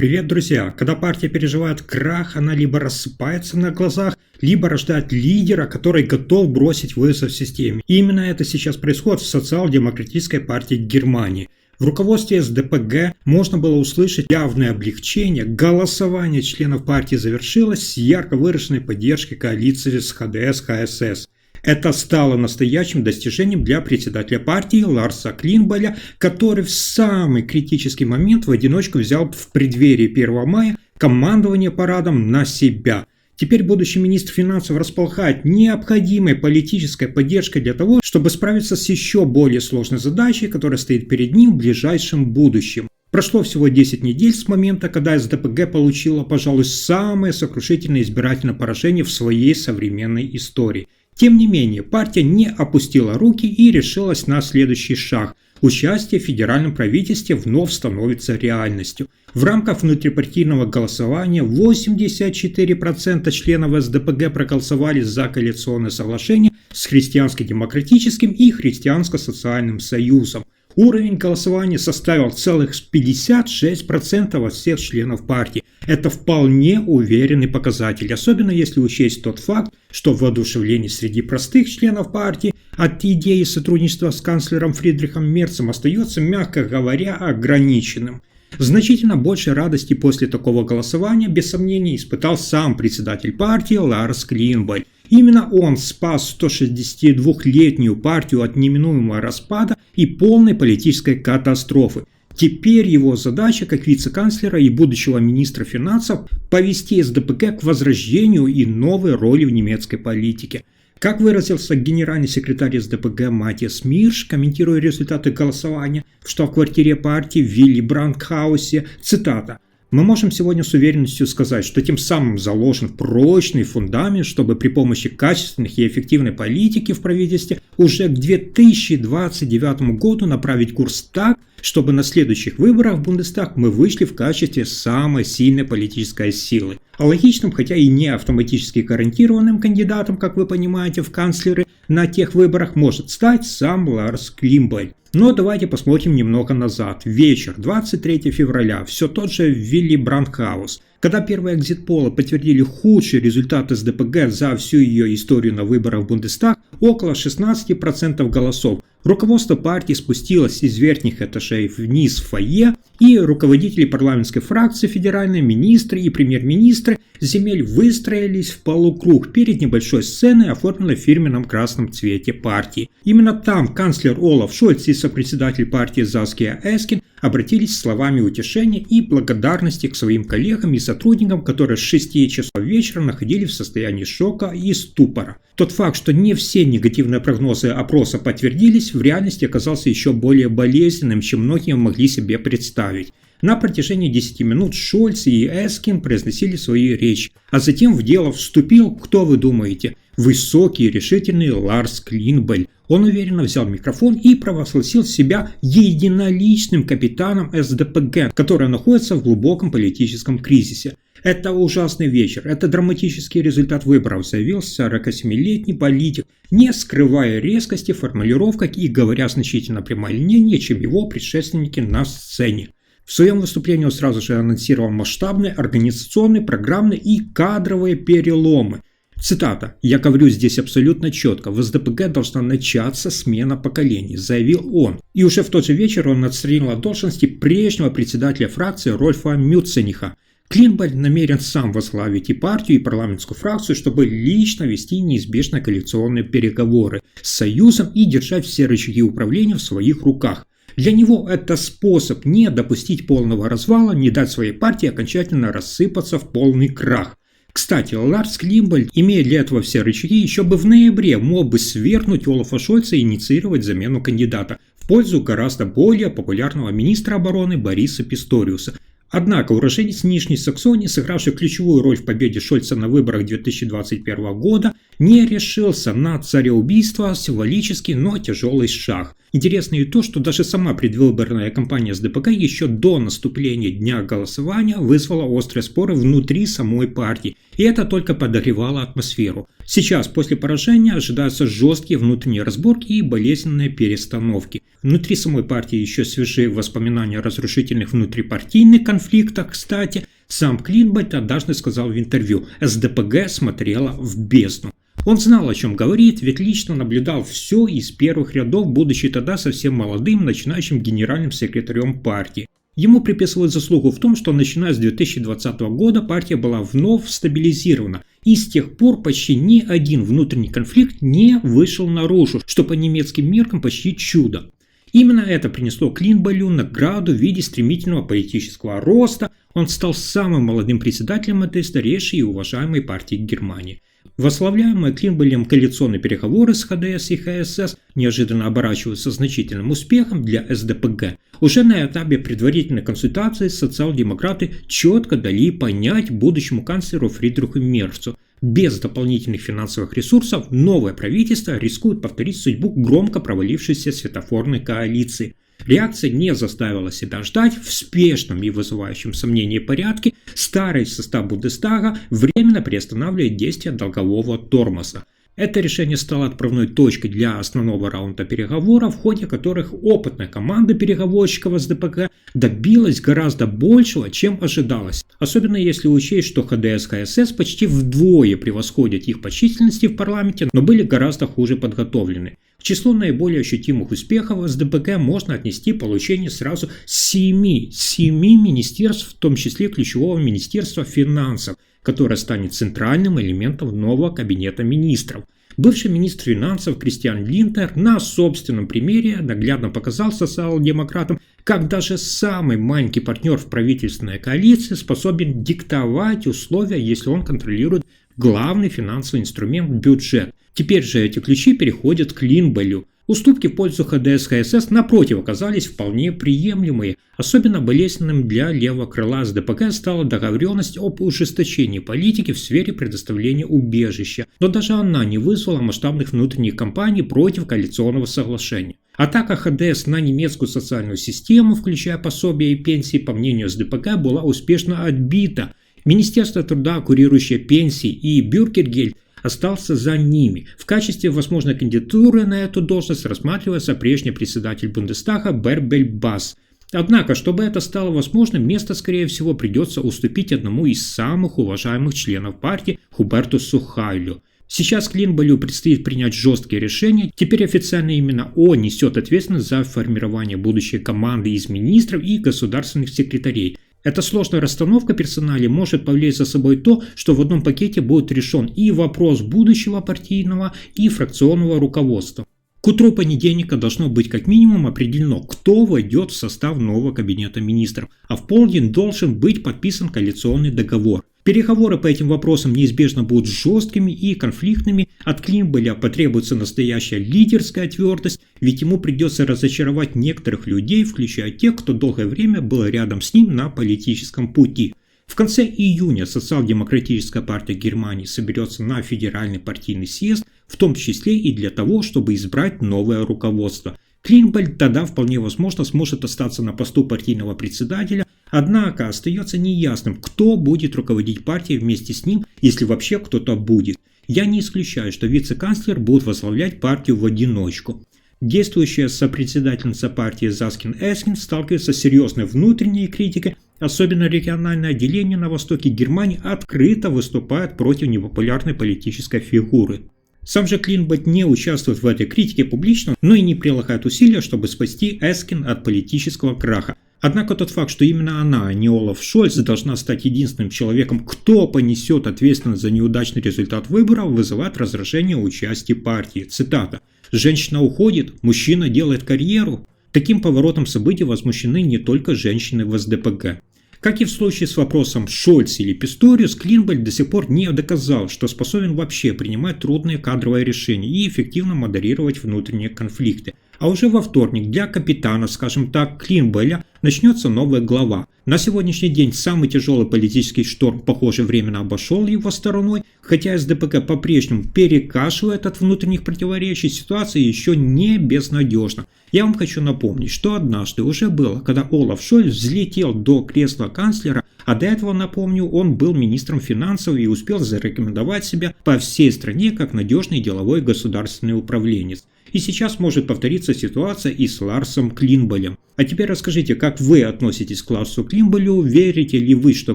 Привет, друзья! Когда партия переживает крах, она либо рассыпается на глазах, либо рождает лидера, который готов бросить вызов системе. И именно это сейчас происходит в социал-демократической партии Германии. В руководстве СДПГ можно было услышать явное облегчение. Голосование членов партии завершилось с ярко выраженной поддержкой коалиции с ХДС-ХСС. Это стало настоящим достижением для председателя партии Ларса Клинболя, который в самый критический момент в одиночку взял в преддверии 1 мая командование парадом на себя. Теперь будущий министр финансов располагает необходимой политической поддержкой для того, чтобы справиться с еще более сложной задачей, которая стоит перед ним в ближайшем будущем. Прошло всего 10 недель с момента, когда СДПГ получила, пожалуй, самое сокрушительное избирательное поражение в своей современной истории. Тем не менее, партия не опустила руки и решилась на следующий шаг. Участие в федеральном правительстве вновь становится реальностью. В рамках внутрипартийного голосования 84% членов СДПГ проголосовали за коалиционное соглашение с Христианско-демократическим и Христианско-социальным союзом. Уровень голосования составил целых 56% от всех членов партии. Это вполне уверенный показатель, особенно если учесть тот факт, что воодушевление среди простых членов партии от идеи сотрудничества с канцлером Фридрихом Мерцем остается, мягко говоря, ограниченным. Значительно больше радости после такого голосования, без сомнения, испытал сам председатель партии Ларс Клинболь. Именно он спас 162-летнюю партию от неминуемого распада и полной политической катастрофы. Теперь его задача, как вице-канцлера и будущего министра финансов, повести СДПГ к возрождению и новой роли в немецкой политике. Как выразился генеральный секретарь СДПГ Матиас Мирш, комментируя результаты голосования в штаб-квартире партии в Вилли-Брандт-хаусе, цитата: «Мы можем сегодня с уверенностью сказать, что тем самым заложен прочный фундамент, чтобы при помощи качественных и эффективной политики в правительстве уже к 2029 году направить курс так, чтобы на следующих выборах в Бундестаг мы вышли в качестве самой сильной политической силы». А логичным, хотя и не автоматически гарантированным кандидатом, как вы понимаете, в канцлеры на тех выборах может стать сам Ларс Клинболь. Но давайте посмотрим немного назад. Вечер, 23 февраля, все тот же Вилли-Брандт-хаус. Когда первые экзит-полы подтвердили худший результат СДПГ за всю ее историю на выборах в Бундестаг, около 16% голосов, руководство партии спустилось из верхних этажей вниз в фойе, и руководители парламентской фракции, федеральные министры и премьер-министры земель выстроились в полукруг перед небольшой сценой, оформленной в фирменном красном цвете партии. Именно там канцлер Олаф Шольц и сопредседатель партии Заския Эскин обратились с словами утешения и благодарности к своим коллегам и сотрудникам, которые с 6 часов вечера находились в состоянии шока и ступора. Тот факт, что не все негативные прогнозы опроса подтвердились, в реальности оказался еще более болезненным, чем многие могли себе представить. На протяжении 10 минут Шольц и Эскин произносили свои речи, а затем в дело вступил, кто вы думаете, высокий и решительный Ларс Клинболь. Он уверенно взял микрофон и провозгласил себя единоличным капитаном СДПГ, которая находится в глубоком политическом кризисе. «Это ужасный вечер, это драматический результат выборов», заявил 47-летний политик, не скрывая резкости в формулировках и говоря значительно прямолинейнее, чем его предшественники на сцене. В своем выступлении он сразу же анонсировал масштабные организационные, программные и кадровые переломы. Цитата: «Я говорю здесь абсолютно четко, в СДПГ должна начаться смена поколений», заявил он. И уже в тот же вечер он отстранил от должности прежнего председателя фракции Рольфа Мюцениха. Клинболь намерен сам возглавить и партию, и парламентскую фракцию, чтобы лично вести неизбежные коалиционные переговоры с Союзом и держать все рычаги управления в своих руках. Для него это способ не допустить полного развала, не дать своей партии окончательно рассыпаться в полный крах. Кстати, Ларс Клинболь, имея для этого все рычаги, еще бы в ноябре мог бы свергнуть Олафа Шольца и инициировать замену кандидата в пользу гораздо более популярного министра обороны Бориса Писториуса. Однако уроженец Нижней Саксонии, сыгравший ключевую роль в победе Шольца на выборах 2021 года, не решился на цареубийство, символический, но тяжелый шаг. Интересно и то, что даже сама предвыборная кампания СДПГ еще до наступления дня голосования вызвала острые споры внутри самой партии, и это только подогревало атмосферу. Сейчас, после поражения, ожидаются жесткие внутренние разборки и болезненные перестановки. Внутри самой партии еще свежи воспоминания о разрушительных внутрипартийных конфликтах. Кстати, сам Клинбольд однажды сказал в интервью: «СДПГ смотрела в бездну». Он знал, о чем говорит, ведь лично наблюдал все из первых рядов, будучи тогда совсем молодым, начинающим генеральным секретарем партии. Ему приписывают заслугу в том, что начиная с 2020 года партия была вновь стабилизирована, и с тех пор почти ни один внутренний конфликт не вышел наружу, что по немецким меркам почти чудо. Именно это принесло Клинболю награду в виде стремительного политического роста. Он стал самым молодым председателем этой старейшей и уважаемой партии Германии. Возглавляемые Клинболем коалиционные переговоры с ХДС и ХСС неожиданно оборачиваются значительным успехом для СДПГ. Уже на этапе предварительной консультации социал-демократы четко дали понять будущему канцлеру Фридриху Мерцу: без дополнительных финансовых ресурсов новое правительство рискует повторить судьбу громко провалившейся светофорной коалиции. Реакция не заставила себя ждать. В спешном и вызывающем сомнения порядке старый состав Бундестага временно приостанавливает действие долгового тормоза. Это решение стало отправной точкой для основного раунда переговоров, в ходе которых опытная команда переговорщиков СДПГ добилась гораздо большего, чем ожидалось. Особенно если учесть, что ХДС-ХСС почти вдвое превосходят их по численности в парламенте, но были гораздо хуже подготовлены. К числу наиболее ощутимых успехов СДПГ можно отнести получение сразу 7 министерств, в том числе ключевого министерства финансов, которое станет центральным элементом нового кабинета министров. Бывший министр финансов Кристиан Линднер на собственном примере наглядно показал социал-демократам, как даже самый маленький партнер в правительственной коалиции способен диктовать условия, если он контролирует главный финансовый инструмент – бюджет. Теперь же эти ключи переходят к Клинболю. Уступки в пользу ХДС-ХСС, напротив, оказались вполне приемлемые. Особенно болезненным для левого крыла СДПГ стала договоренность об ужесточении политики в сфере предоставления убежища, но даже она не вызвала масштабных внутренних кампаний против коалиционного соглашения. Атака ХДС на немецкую социальную систему, включая пособия и пенсии, по мнению СДПГ, была успешно отбита. Министерство труда, курирующее пенсии, и Бюргергельд остался за ними. В качестве возможной кандидатуры на эту должность рассматривается прежний председатель Бундестага Бербель Бас. Однако, чтобы это стало возможным, место, скорее всего, придется уступить одному из самых уважаемых членов партии Хубертусу Хайлю. Сейчас Клинболю предстоит принять жесткие решения. Теперь официально именно он несет ответственность за формирование будущей команды из министров и государственных секретарей. Эта сложная расстановка персоналей может повлечь за собой то, что в одном пакете будет решен и вопрос будущего партийного и фракционного руководства. К утру понедельника должно быть как минимум определено, кто войдет в состав нового кабинета министров, а в полдень должен быть подписан коалиционный договор. Переговоры по этим вопросам неизбежно будут жесткими и конфликтными. От Клинболя потребуется настоящая лидерская твердость, ведь ему придется разочаровать некоторых людей, включая тех, кто долгое время был рядом с ним на политическом пути. В конце июня Социал-демократическая партия Германии соберется на федеральный партийный съезд, в том числе и для того, чтобы избрать новое руководство. Клинбольд тогда вполне возможно сможет остаться на посту партийного председателя, однако остается неясным, кто будет руководить партией вместе с ним, если вообще кто-то будет. Я не исключаю, что вице-канцлер будет возглавлять партию в одиночку. Действующая сопредседательница партии Заскин Эскин сталкивается с серьезной внутренней критикой, особенно региональное отделение на востоке Германии открыто выступает против непопулярной политической фигуры. Сам же Клинбольд не участвует в этой критике публично, но и не прилагает усилия, чтобы спасти Эскин от политического краха. Однако тот факт, что именно она, а не Олаф Шольц, должна стать единственным человеком, кто понесет ответственность за неудачный результат выборов, вызывает раздражение у части партии. Цитата: «Женщина уходит, мужчина делает карьеру». Таким поворотом событий возмущены не только женщины в СДПГ. Как и в случае с вопросом Шольц или Писториус, Клинбольд до сих пор не доказал, что способен вообще принимать трудные кадровые решения и эффективно модерировать внутренние конфликты. А уже во вторник для капитана, скажем так, Клинболя начнется новая глава. На сегодняшний день самый тяжелый политический шторм, похоже, временно обошел его стороной, хотя СДПК по-прежнему перекашивает от внутренних противоречий, ситуация еще не безнадежна. Я вам хочу напомнить, что однажды уже было, когда Олаф Шольц взлетел до кресла канцлера, а до этого, напомню, он был министром финансов и успел зарекомендовать себя по всей стране как надежный деловой государственный управленец. И сейчас может повториться ситуация и с Ларсом Клинболем. А теперь расскажите, как вы относитесь к Ларсу Клинболю? Верите ли вы, что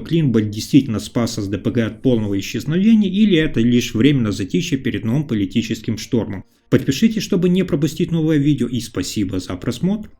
Клинболь действительно спас СДПГ от полного исчезновения, или это лишь временно затишье перед новым политическим штормом? Подпишитесь, чтобы не пропустить новое видео, и спасибо за просмотр.